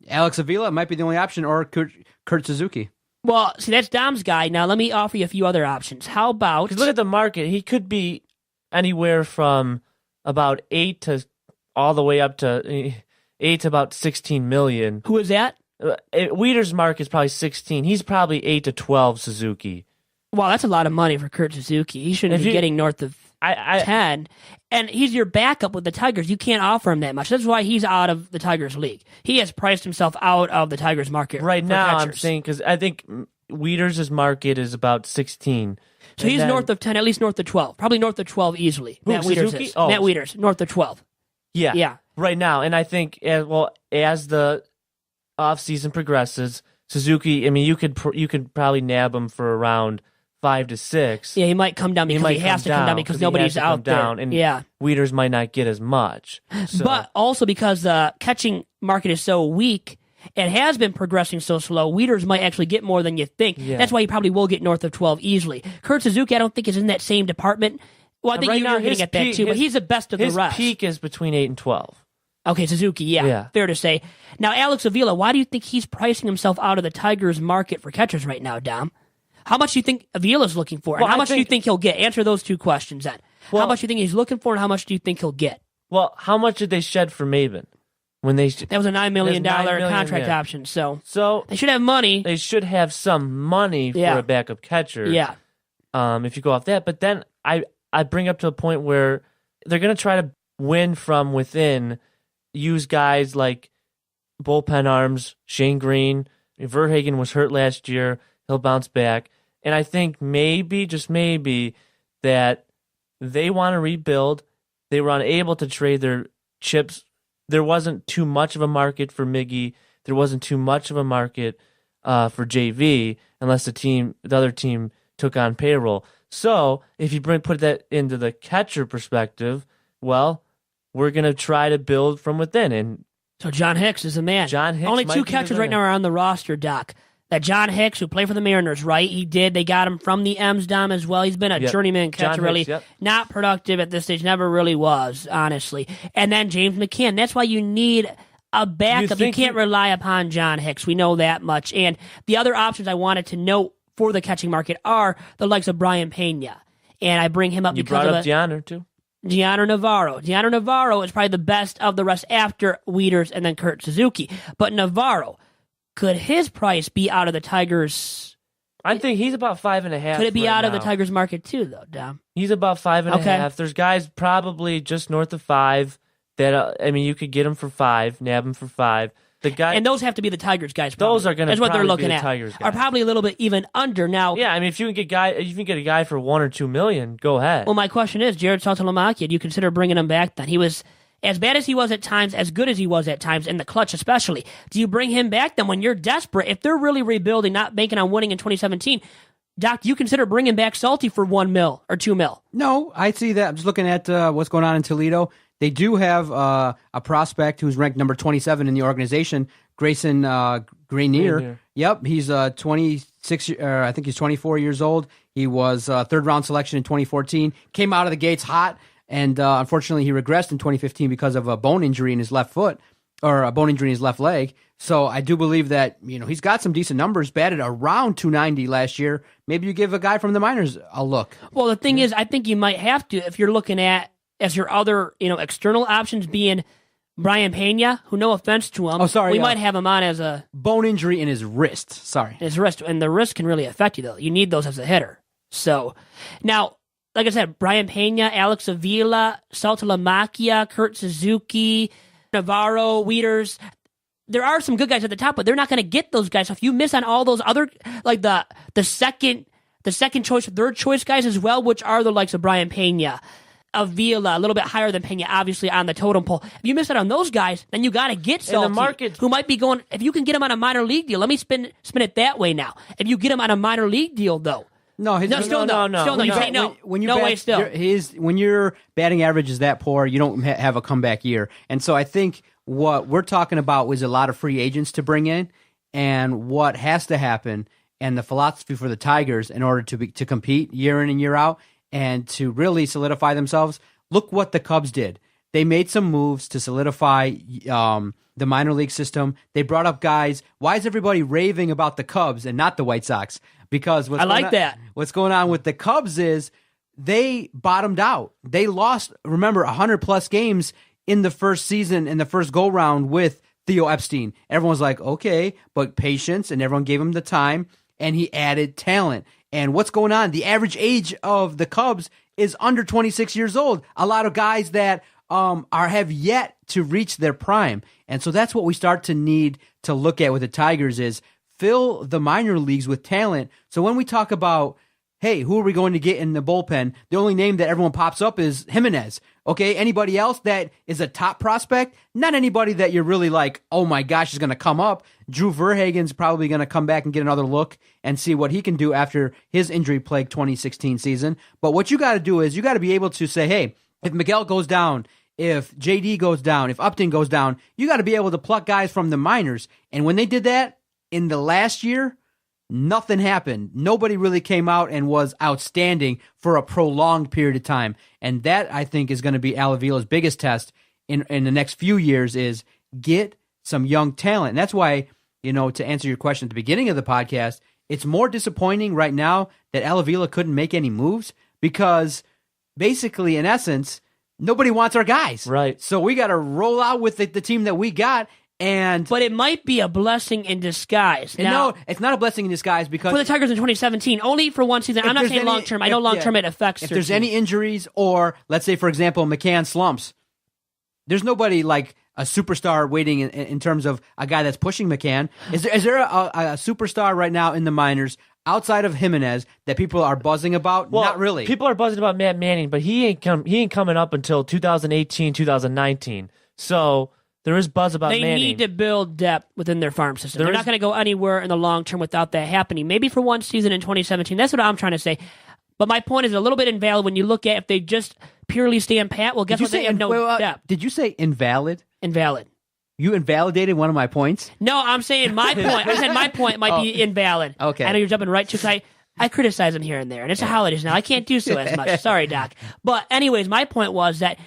Alex Avila might be the only option, or Kurt Suzuki. Well, see, that's Dom's guy. Now, let me offer you a few other options. How about... Because look at the market. He could be anywhere from about 8 to all the way up to 8 to about 16 million. Who is that? Wieters' market is probably 16. He's probably 8 to 12 Suzuki. Well, that's a lot of money for Kurt Suzuki. He shouldn't be getting north of 10. And he's your backup with the Tigers. You can't offer him that much. That's why he's out of the Tigers league. He has priced himself out of the Tigers market right now. Catchers. I'm saying because I think Wieters' market is about 16. So he's north of 10, at least north of 12. Probably north of 12 easily. Who, Matt Wieters Suzuki? is. Matt Wieters, north of 12. Yeah. Right now. And I think, as the offseason progresses, Suzuki, I mean, you could probably nab him for around 5 to 6. Yeah, he might come down because he has to come down because nobody's out there. And Wieters might not get as much. So. But also because the catching market is so weak, it has been progressing so slow, Wieters might actually get more than you think. Yeah. That's why he probably will get north of 12 easily. Kurt Suzuki, I don't think is in that same department. Well, I think you're getting at that too, but he's the best of the rest. His peak is between 8 and 12. Okay, Suzuki, yeah, fair to say. Now, Alex Avila, why do you think he's pricing himself out of the Tigers market for catchers right now, Dom? How much do you think Avila's looking for? And how much do you think he'll get? Answer those 2 questions then. How much do you think he's looking for, and how much do you think he'll get? Well, how much did they shed for Maven? That was a $9 million contract option, so they should have money. They should have some money for a backup catcher. Yeah. If you go off that. But then I bring up to a point where they're going to try to win from within, use guys like bullpen arms, Shane Green. Verhagen was hurt last year. He'll bounce back. And I think maybe, just maybe, that they want to rebuild. They were unable to trade their chips. There wasn't too much of a market for Miggy. There wasn't too much of a market for JV unless the other team took on payroll. So if you put that into the catcher perspective, well, we're going to try to build from within. And so John Hicks is the man. John Hicks Only might two be catchers the right now man. are on the roster, Doc. That John Hicks, who played for the Mariners, right? They got him from the M's Dom as well. He's been a journeyman catcher, really. Not productive at this stage, never really was, honestly. And then James McCann. That's why you need a backup. You can't rely upon John Hicks. We know that much. And the other options I wanted to note for the catching market are the likes of Brian Pena. And I bring him up because brought up Gianner, too. Gianner Navarro. Gianner Navarro is probably the best of the rest after Wieters and then Kurt Suzuki. But Navarro, could his price be out of the Tigers? I think he's about 5.5. Could it be out now. of the Tigers market too, though, Dom? He's about 5.5. Okay. There's guys probably just north of 5 that you could get him for 5, nab him for 5. The guy, and those have to be the Tigers guys. Probably. Those are going to. That's what they're looking be the at. Tigers guys. Are probably a little bit even under now. Yeah, I mean, if you can get a guy for $1 or $2 million, go ahead. Well, my question is, Jared Saltalamacchia, do you consider bringing him back? Then he was as bad as he was at times, as good as he was at times, in the clutch especially. Do you bring him back then when you're desperate? If they're really rebuilding, not banking on winning in 2017, Doc, do you consider bringing back Salty for $1 million or $2 million? No, I see that. I'm just looking at what's going on in Toledo. They do have a prospect who's ranked number 27 in the organization, Grayson Grenier. Yep, he's 26. I think he's 24 years old. He was third-round selection in 2014. Came out of the gates hot, and unfortunately, he regressed in 2015 because of a bone injury in his left foot, or a bone injury in his left leg. So I do believe that he's got some decent numbers. Batted around 290 last year. Maybe you give a guy from the minors a look. Well, the thing is, I think you might have to if you're looking at as your other external options being Brian Pena, who, no offense to him, we might have him on as a bone injury in his wrist. His wrist, and the wrist can really affect you though. You need those as a hitter. So now, like I said, Brian Pena, Alex Avila, Saltalamacchia, Kurt Suzuki, Navarro, Wieters. There are some good guys at the top, but they're not going to get those guys. So if you miss on all those other, like the second choice, third choice guys as well, which are the likes of Brian Pena, Avila, a little bit higher than Pena, obviously, on the totem pole. If you miss out on those guys, then you got to get Salty, who might be going, if you can get him on a minor league deal, let me spin it that way now. If you get him on a minor league deal, though. No. Still no. You can't, no. When your batting average is that poor, you don't have a comeback year. And so I think what we're talking about was a lot of free agents to bring in, and what has to happen, and the philosophy for the Tigers in order to compete year in and year out, and to really solidify themselves. Look what the Cubs did. They made some moves to solidify the minor league system. They brought up guys. Why is everybody raving about the Cubs and not the White Sox? Because what's going on with the Cubs is they bottomed out. They lost, remember, 100-plus games in the first season, in the first go-round with Theo Epstein. Everyone's like, okay, but patience, and everyone gave him the time, and he added talent. And what's going on? The average age of the Cubs is under 26 years old. A lot of guys that have yet to reach their prime. And so that's what we start to need to look at with the Tigers is fill the minor leagues with talent. So when we talk about, hey, who are we going to get in the bullpen? The only name that everyone pops up is Jimenez. Okay, anybody else that is a top prospect? Not anybody that you're really like, oh my gosh, is going to come up. Drew Verhagen's probably going to come back and get another look and see what he can do after his injury-plagued 2016 season. But what you got to do is you got to be able to say, hey, if Miguel goes down, if JD goes down, if Upton goes down, you got to be able to pluck guys from the minors. And when they did that in the last year, nothing happened. Nobody really came out and was outstanding for a prolonged period of time. And that, I think, is going to be Al Avila's biggest test in the next few years is get some young talent. And that's why, to answer your question at the beginning of the podcast, it's more disappointing right now that Al Avila couldn't make any moves because basically, in essence, nobody wants our guys. Right. So we got to roll out with the team that we got. But it might be a blessing in disguise. Now, no, it's not a blessing in disguise because for the Tigers in 2017, only for one season. I'm not saying long term. I know long term it affects. If there's any injuries, or let's say, for example, McCann slumps, there's nobody like a superstar waiting in terms of a guy that's pushing McCann. Is there a superstar right now in the minors outside of Jimenez that people are buzzing about? Well, not really. People are buzzing about Matt Manning, but he ain't coming up until 2018, 2019. So There is buzz about They Manning. need to build depth within their farm system. They're There not is- going to go anywhere in the long term without that happening. Maybe for one season in 2017. That's what I'm trying to say. But my point is a little bit invalid when you look at if they just purely stand pat. Well, guess what? They have no depth. Did you say invalid? Invalid. You invalidated one of my points. No, I'm saying my point. I said my point might be invalid. Okay. I know you're jumping right to because I criticize them here and there, and it's the holidays now. I can't do so as much. Sorry, Doc. But anyways, my point was that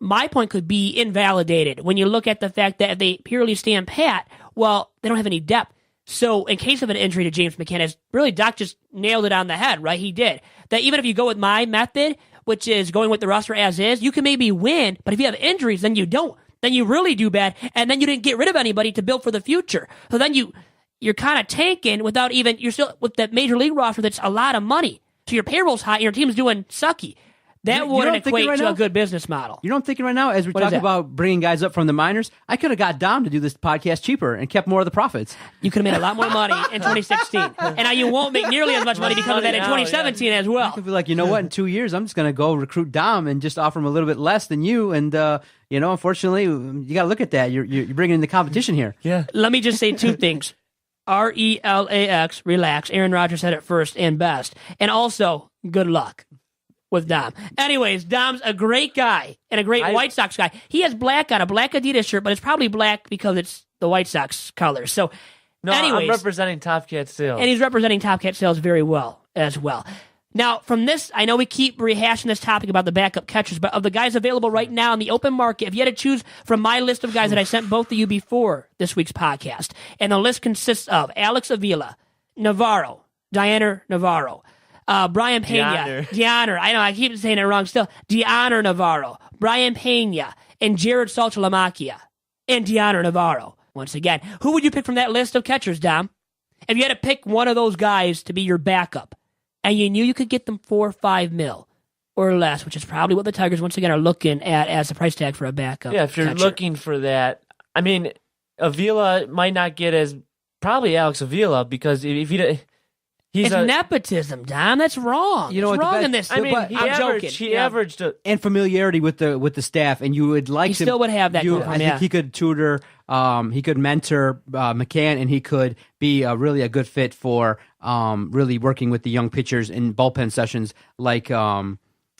my point could be invalidated when you look at the fact that if they purely stand pat, well, they don't have any depth. So in case of an injury to James McCann, as really Doc just nailed it on the head, right? He did. That even if you go with my method, which is going with the roster as is, you can maybe win, but if you have injuries, then you don't. Then you really do bad, and then you didn't get rid of anybody to build for the future. So then you're kind of tanking without even, you're still with that major league roster that's a lot of money. So your payroll's high and your team's doing sucky. That You wouldn't don't think it equate right to now? a good business model. You know what I'm thinking right now? As we What is talk that? about bringing guys up from the minors, I could have got Dom to do this podcast cheaper and kept more of the profits. You could have made a lot more money in 2016. And now you won't make nearly as much money because of that in Now, 2017 as I well. could be like, you know what? In 2 years, I'm just going to go recruit Dom and just offer him a little bit less than you. And, unfortunately, you got to look at that. You're bringing in the competition here. Yeah. Let me just say two things. RELAX, relax. Aaron Rodgers said it first and best. And also, good luck with Dom. Anyways, Dom's a great guy and a great White Sox guy. He has black on a black Adidas shirt, but it's probably black because it's the White Sox colors. So, No, anyways, I'm representing Top Cat Sales. and he's representing Top Cat Sales very well as well. Now, from this, I know we keep rehashing this topic about the backup catchers, but of the guys available right now in the open market, if you had to choose from my list of guys that I sent both of you before this week's podcast, and the list consists of Alex Avila, Navarro, Diana Navarro, Brian Pena, Deanna, I know I keep saying it wrong still, Deanna Navarro, Brian Pena, and Jared Saltalamacchia, and Deanna Navarro. Once again, who would you pick from that list of catchers, Dom? If you had to pick one of those guys to be your backup, and you knew you could get them $4 or $5 mil or less, which is probably what the Tigers once again are looking at as the price tag for a backup. Yeah, if you're catcher. looking for that, I mean, Avila might not get as probably Alex Avila because if he he's it's nepotism, Dom. That's wrong. You know it's what the wrong best- in this. I mean, but he I'm averaged. joking. He Yeah. averaged And familiarity with the staff, and you would like He to. still would have that going for him, I think yeah. he could tutor, he could mentor McCann, and he could be really a good fit for really working with the young pitchers in bullpen sessions, like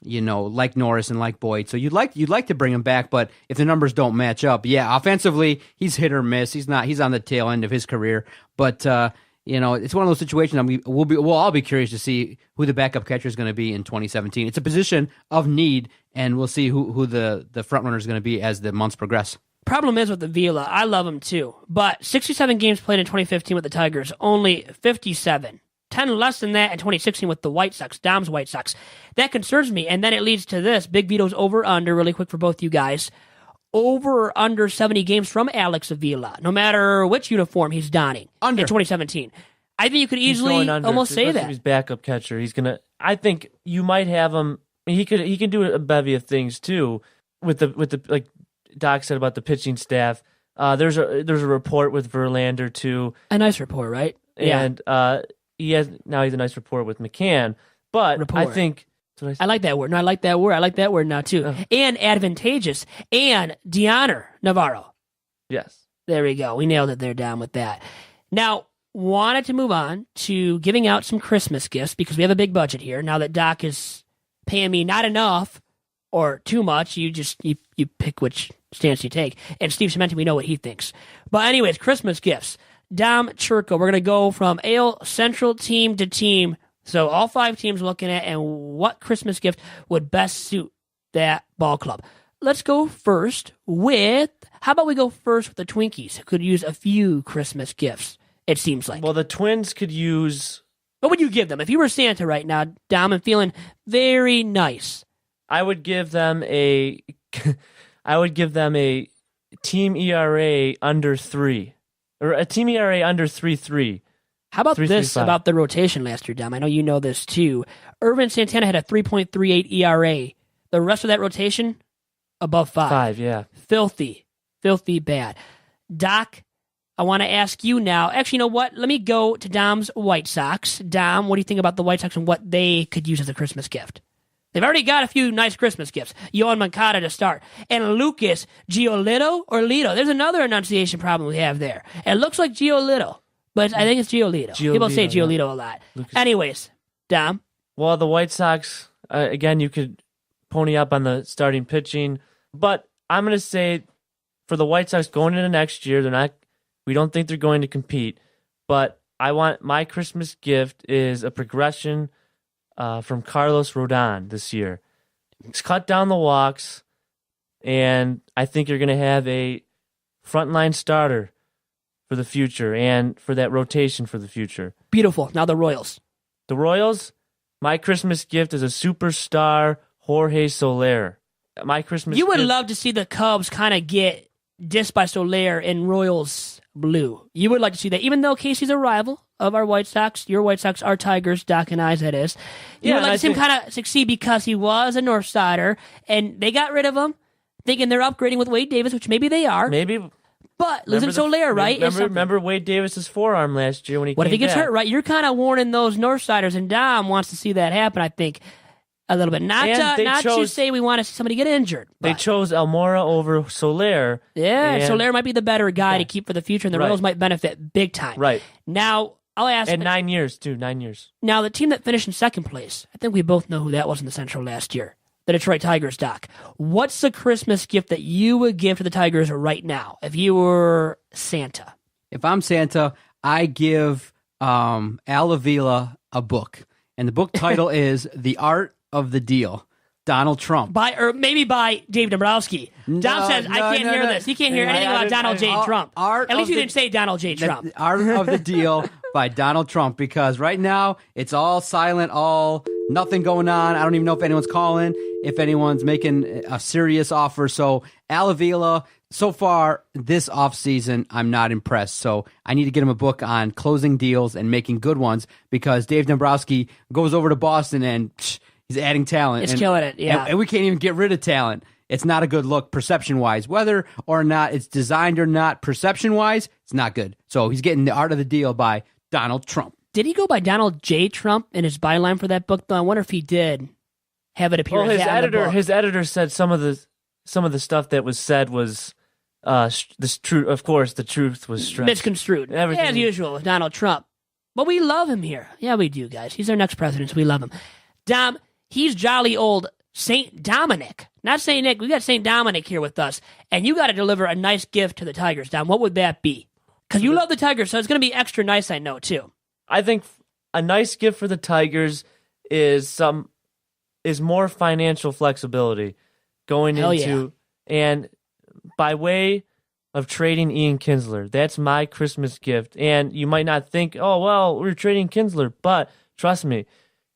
like Norris and like Boyd. So you'd like to bring him back, but if the numbers don't match up, yeah, offensively he's hit or miss. He's on the tail end of his career, but. It's one of those situations. We'll all be curious to see who the backup catcher is going to be in 2017. It's a position of need, and we'll see who the front runner is going to be as the months progress. Problem is with the Avila, I love him too, but 67 games played in 2015 with the Tigers, only 57. 10 less than that in 2016 with the White Sox, Dom's White Sox. That concerns me, and then it leads to this. Big Vito's over-under, really quick for both you guys. Over or under 70 games from Alex Avila, no matter which uniform he's donning Under. in 2017. I think you could he's easily going under, almost say especially if that. he's backup catcher. He's gonna. I think you might have him. I mean, he can do a bevy of things too. With the like Doc said about the pitching staff. There's a report with Verlander too, A nice report, right? and he's a nice report with McCann. But Rapport. I think. I like that word. No, I like that word. I like that word now too. Uh-huh. And advantageous. And Deanna Navarro. Yes. There we go. We nailed it there, down with that. Now, wanted to move on to giving out some Christmas gifts because we have a big budget here. Now that Doc is paying me not enough or too much, you pick which stance you take. And Steve Cementi, we know what he thinks. But anyways, Christmas gifts. Dom Chirco, we're going to go from AL Central team to team. So all 5 teams looking at and what Christmas gift would best suit that ball club. Let's go first with, how about we go first with the Twinkies, who could use a few Christmas gifts, it seems like. Well, the Twins could use. What would you give them? If you were Santa right now, Dom, and feeling very nice. I would give them a. I would give them a team ERA under 3, or a team ERA under 3.3. How about 3.35. this about the rotation last year, Dom? I know you know this too. Irvin Santana had a 3.38 ERA. The rest of that rotation, above 5. 5, yeah. Filthy bad. Doc, I want to ask you now. Actually, you know what? Let me go to Dom's White Sox. Dom, what do you think about the White Sox and what they could use as a Christmas gift? They've already got a few nice Christmas gifts. Yohan Moncada to start. And Lucas Giolito or Lito. There's another enunciation problem we have there. It looks like Giolito, but I think it's Giolito. People say Giolito a lot. Lucas. Anyways, Dom. Well, the White Sox, again, you could pony up on the starting pitching, but I'm going to say for the White Sox going into next year, we don't think they're going to compete, but my Christmas gift is a progression from Carlos Rodon this year. He's cut down the walks, and I think you're going to have a frontline starter for the future and for that rotation for the future. Beautiful. Now the Royals. The Royals, my Christmas gift is a superstar Jorge Soler. My Christmas You would gift, love to see the Cubs kind of get dissed by Soler in Royals blue. You would like to see that, even though Casey's a rival of our White Sox. Your White Sox are Tigers, Doc and I's, that is. You would like to see him kind of succeed because he was a North Sider, and they got rid of him, thinking they're upgrading with Wade Davis, which maybe they are. Maybe. But losing Soler, right? Remember Wade Davis's forearm last year when he What came if he gets back? hurt, right? You're kind of warning those North Siders, and Dom wants to see that happen, I think, a little bit. Not to say we want to see somebody get injured. They chose Almora over Soler. Yeah, Soler might be the better guy to keep for the future, and the Royals might benefit big time. Right. Now, I'll ask... And 9 years, too. 9 years. Now, the team that finished in second place, I think we both know who that was in the Central last year. The Detroit Tigers, Doc. What's the Christmas gift that you would give to the Tigers right now if you were Santa? If I'm Santa, I give Al Avila a book. And the book title is The Art of the Deal. Donald Trump. Maybe by Dave Dombrowski. Dom says, I can't hear this. He can't hear anything about Donald J. Trump. At least you didn't say Donald J. Trump. The Art of the Deal by Donald Trump, because right now it's all silent, nothing going on. I don't even know if anyone's calling, if anyone's making a serious offer. So Al Avila, so far this offseason, I'm not impressed. So I need to get him a book on closing deals and making good ones, because Dave Dombrowski goes over to Boston and he's adding talent. It's killing it, yeah. And we can't even get rid of talent. It's not a good look perception-wise. Whether or not it's designed or not perception-wise, it's not good. So he's getting The Art of the Deal by Donald Trump. Did he go by Donald J. Trump in his byline for that book, though? I wonder if he did have it appear Well, as that in the book. his editor said some of the stuff that was said was this true. Of course, the truth was stretched. Misconstrued. Everything. As usual with Donald Trump. But we love him here. Yeah, we do, guys. He's our next president, so we love him. Dom, he's jolly old St. Dominic. Not St. Nick. We got St. Dominic here with us. And you got to deliver a nice gift to the Tigers, Dom. What would that be? Because you love the Tigers, so it's going to be extra nice, I know, too. I think a nice gift for the Tigers is more financial flexibility going and by way of trading Ian Kinsler. That's my Christmas gift. And you might not think, oh, well, we're trading Kinsler, but trust me,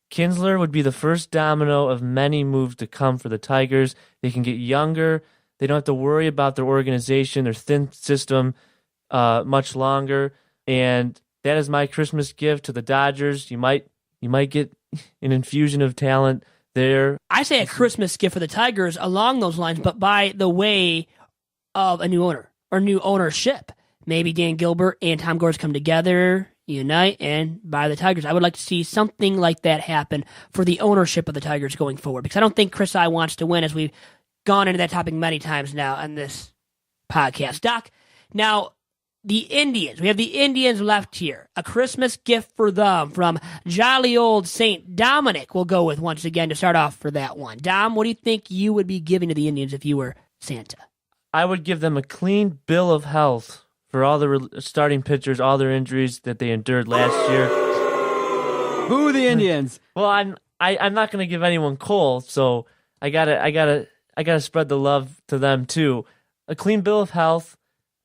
Kinsler would be the first domino of many moves to come for the Tigers. They can get younger. They don't have to worry about their organization, their thin system much longer. And that is my Christmas gift to the Dodgers. You might get an infusion of talent there. I say a Christmas gift for the Tigers along those lines, but by the way of a new owner or new ownership. Maybe Dan Gilbert and Tom Gores come together, unite, and buy the Tigers. I would like to see something like that happen for the ownership of the Tigers going forward, because I don't think Chris I wants to win, as we've gone into that topic many times now on this podcast. Doc, now, the Indians. We have the Indians left here. A Christmas gift for them from jolly old St. Dominic we'll go with once again to start off for that one. Dom, what do you think you would be giving to the Indians if you were Santa? I would give them a clean bill of health for all the starting pitchers, all their injuries that they endured last year. Boo the Indians. Well, I'm not going to give anyone coal, so I gotta spread the love to them too. A clean bill of health.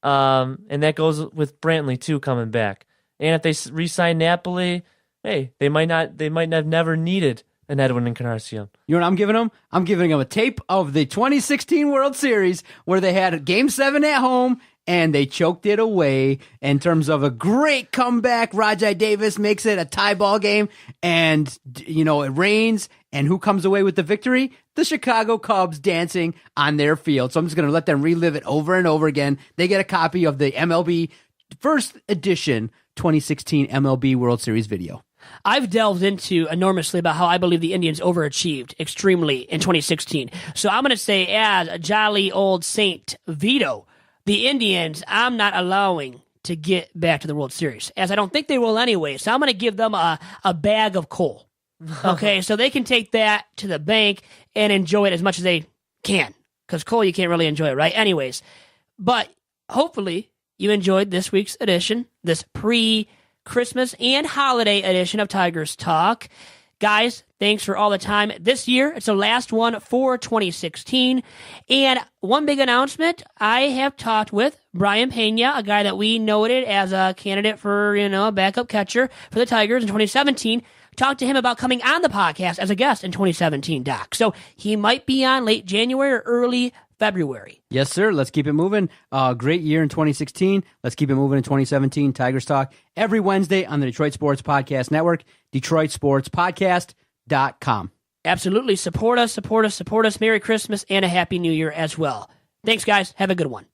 And that goes with Brantley too coming back. And if they re-sign Napoli, hey, they might not have never needed an Edwin Encarnacion. You know what I'm giving them? I'm giving them a tape of the 2016 World Series where they had a Game 7 at home and they choked it away in terms of a great comeback. Rajai Davis makes it a tie ball game, and it rains, and who comes away with the victory? The Chicago Cubs dancing on their field. So I'm just going to let them relive it over and over again. They get a copy of the MLB first edition 2016 MLB World Series video. I've delved into enormously about how I believe the Indians overachieved extremely in 2016. So I'm going to say, as a jolly old Saint Vito, the Indians, I'm not allowing to get back to the World Series, as I don't think they will anyway. So I'm going to give them a bag of coal. Okay, so they can take that to the bank and enjoy it as much as they can, because coal, you can't really enjoy it, right? Anyways, but hopefully you enjoyed this week's edition, this pre-Christmas and holiday edition of Tigers Talk. Guys, thanks for all the time. This year, it's the last one for 2016. And one big announcement, I have talked with Brian Pena, a guy that we noted as a candidate for, a backup catcher for the Tigers in 2017. Talked to him about coming on the podcast as a guest in 2017, Doc. So he might be on late January or early February. Yes, sir. Let's keep it moving. Great year in 2016. Let's keep it moving in 2017. Tigers Talk every Wednesday on the Detroit Sports Podcast Network, DetroitSportsPodcast.com. Absolutely. Support us. Merry Christmas and a Happy New Year as well. Thanks, guys. Have a good one.